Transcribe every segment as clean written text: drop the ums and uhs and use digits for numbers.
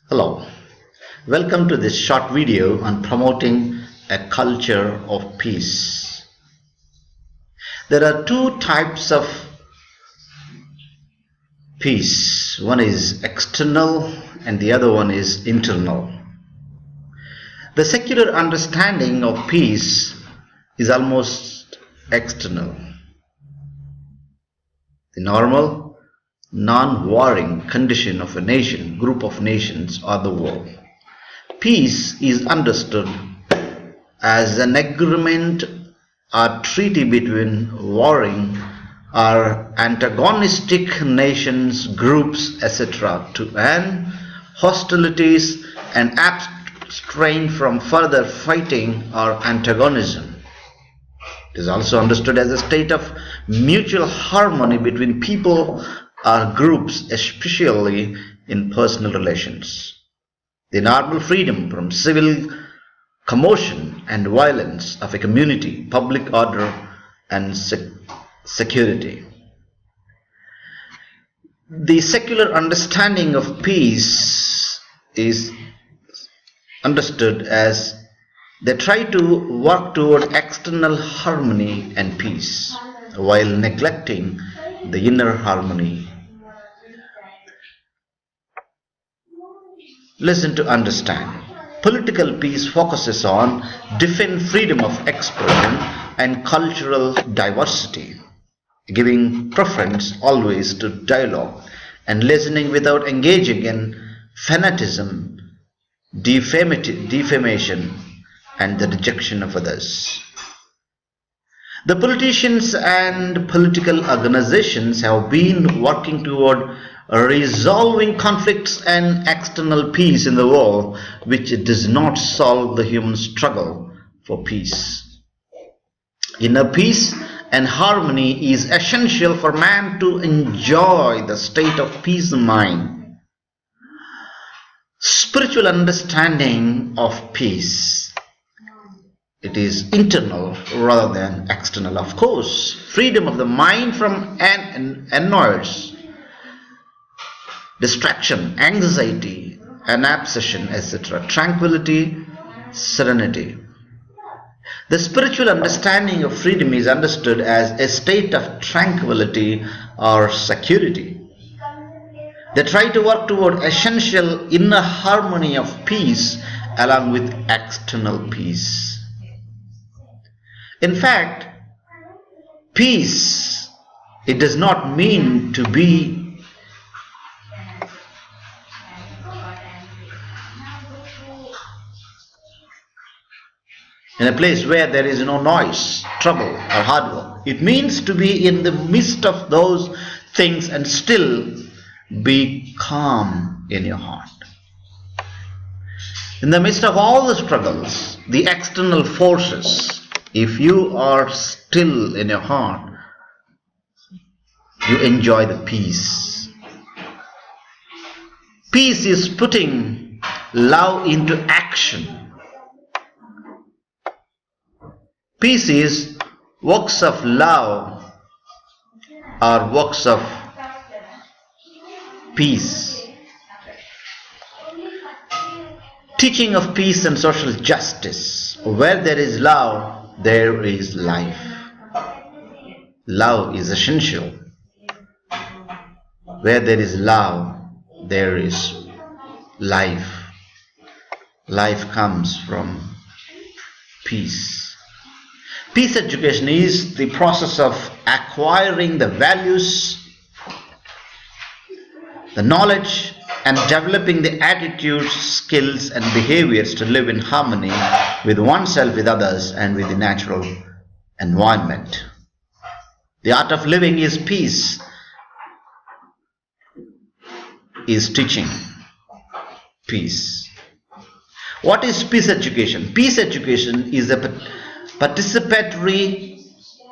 Hello, welcome to this short video on promoting a culture of peace. There are two types of peace. One is external and the other one is internal. The secular understanding of peace is almost external. The normal, non-warring condition of a nation, group of nations, or the world. Peace is understood as an agreement or treaty between warring or antagonistic nations, groups, etc. to end hostilities and abstain from further fighting or antagonism. It is also understood as a state of mutual harmony between people or groups, especially in personal relations. The normal freedom from civil commotion and violence of a community, public order and security. The secular understanding of peace is understood as they try to work toward external harmony and peace while neglecting the inner harmony. Listen to understand. Political peace focuses on defend freedom of expression and cultural diversity, giving preference always to dialogue and listening without engaging in fanaticism, defamation, and the rejection of others. The politicians and political organizations have been working toward resolving conflicts and external peace in the world, which does not solve the human struggle for peace. Inner peace and harmony is essential for man to enjoy the state of peace of mind. Spiritual understanding of peace. It is internal rather than external. Of course, freedom of the mind from annoyance, distraction, anxiety, and obsession, etc. Tranquility, serenity. The spiritual understanding of freedom is understood as a state of tranquility or security. They try to work toward essential inner harmony of peace along with external peace. In fact, peace, it does not mean to be in a place where there is no noise, trouble, or hard work. It means to be in the midst of those things and still be calm in your heart. In the midst of all the struggles, the external forces, if you are still in your heart, you enjoy the peace. Peace is putting love into action. Peace is works of love or works of peace. Teaching of peace and social justice. Where there is love, there is life. Love is essential. Where there is love, there is life. Life comes from peace. Peace education is the process of acquiring the values, the knowledge, and developing the attitudes, skills, and behaviors to live in harmony with oneself, with others, and with the natural environment. The art of living is peace, is teaching peace. What is peace education? Peace education is a participatory,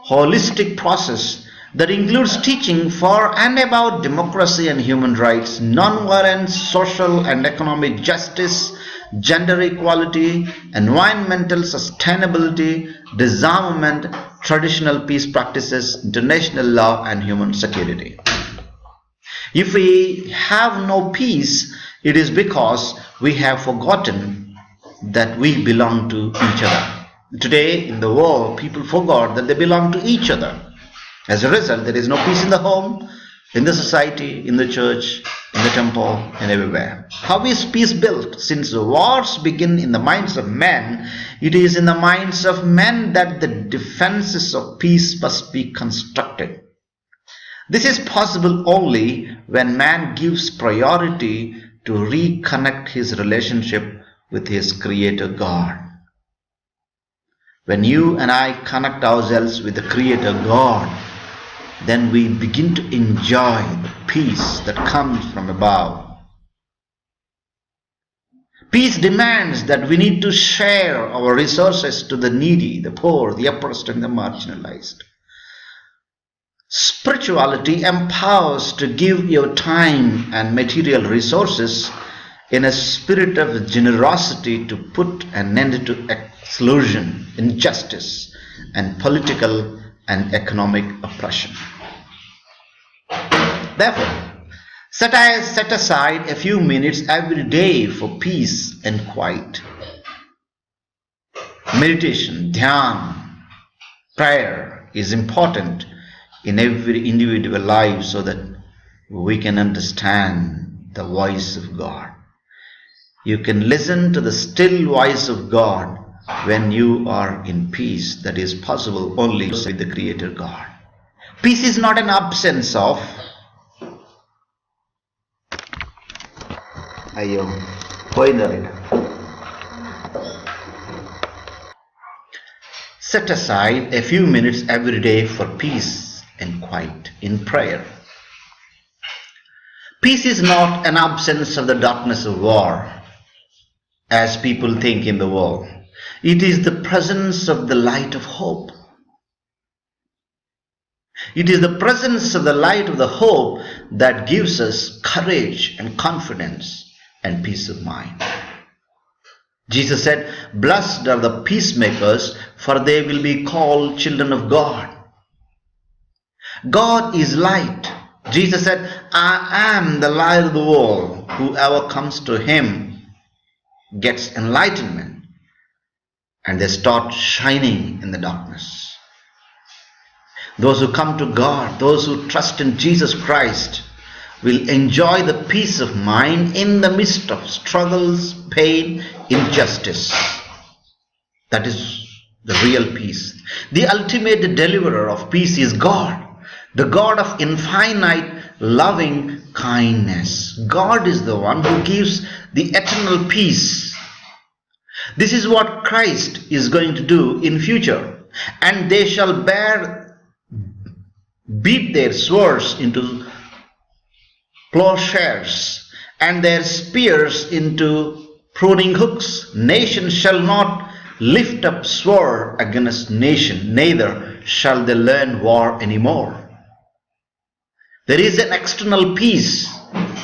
holistic process that includes teaching for and about democracy and human rights, non-violence, social and economic justice, gender equality, environmental sustainability, disarmament, traditional peace practices, international law, and human security. If we have no peace, it is because We have forgotten that we belong to each other. Today in the world, people forgot that they belong to each other. As a result, there is no peace in the home, in the society, in the church, in the temple, and everywhere. How is peace built? Since the wars begin in the minds of men, it is in the minds of men that the defenses of peace must be constructed. This is possible only when man gives priority to reconnect his relationship with his Creator God. When you and I connect ourselves with the Creator God, then we begin to enjoy the peace that comes from above. Peace demands that we need to share our resources to the needy, the poor, the oppressed, and the marginalized. Spirituality empowers to give your time and material resources in a spirit of generosity to put an end to exclusion, injustice, and political and economic oppression. Therefore, set aside a few minutes every day for peace and quiet. Meditation, dhyan, prayer is important in every individual life so that we can understand the voice of God. You can listen to the still voice of God when you are in peace. That is possible only with the Creator God. Peace is not an absence of Set aside a few minutes every day for peace and quiet in prayer. Peace is not an absence of the darkness of war, as people think in the world. It is the presence of the light of hope. It is the presence of the light of the hope that gives us courage and confidence and peace of mind. Jesus said, "Blessed are the peacemakers, for they will be called children of God." God is light. Jesus said, "I am the light of the world. Whoever comes to him gets enlightenment, and they start shining in the darkness." Those who come to God, those who trust in Jesus Christ, will enjoy the peace of mind in the midst of struggles, pain, injustice. That is the real peace. The ultimate deliverer of peace is God, the God of infinite loving kindness. God is the one who gives the eternal peace. This is what Christ is going to do in future. "And they shall beat their swords into plowshares, and their spears into pruning hooks. Nation shall not lift up sword against nation, neither shall they learn war anymore." There is an external peace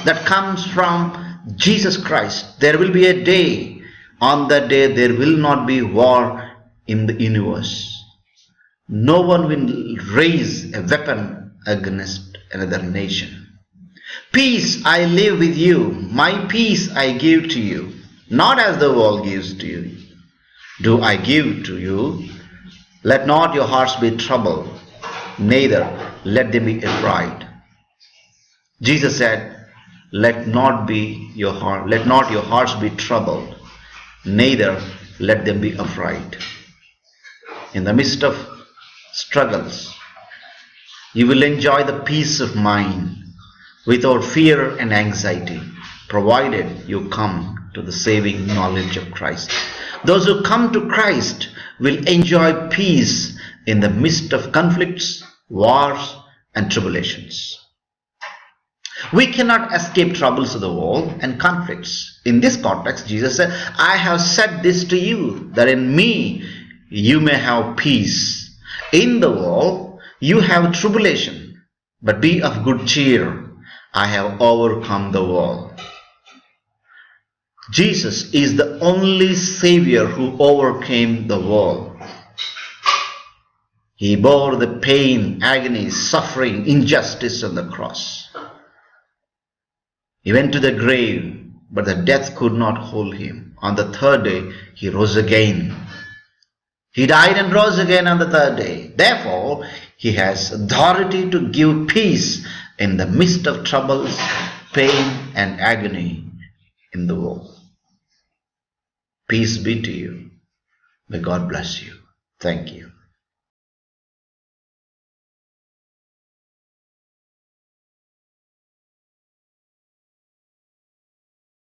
that comes from Jesus Christ. There will be a day, on that day there will not be war in the universe. No one will raise a weapon against another nation. "Peace I live with you, my peace I give to you, not as the world gives to you, do I give to you. Let not your hearts be troubled, neither let them be afraid." Jesus said, let not your hearts be troubled, neither let them be afraid. In the midst of struggles, you will enjoy the peace of mind without fear and anxiety, provided you come to the saving knowledge of Christ. Those who come to Christ will enjoy peace in the midst of conflicts, wars, and tribulations. We cannot escape troubles of the world and conflicts. In this context, Jesus said, "I have said this to you, that in me you may have peace. In the world you have tribulation, but be of good cheer. I have overcome the world." Jesus is the only Savior who overcame the world. He bore the pain, agony, suffering, injustice on the cross. He went to the grave, but the death could not hold him. On the third day, he rose again. He died and rose again on the third day. Therefore, he has authority to give peace in the midst of troubles, pain, and agony in the world. Peace be to you. May God bless you. Thank you.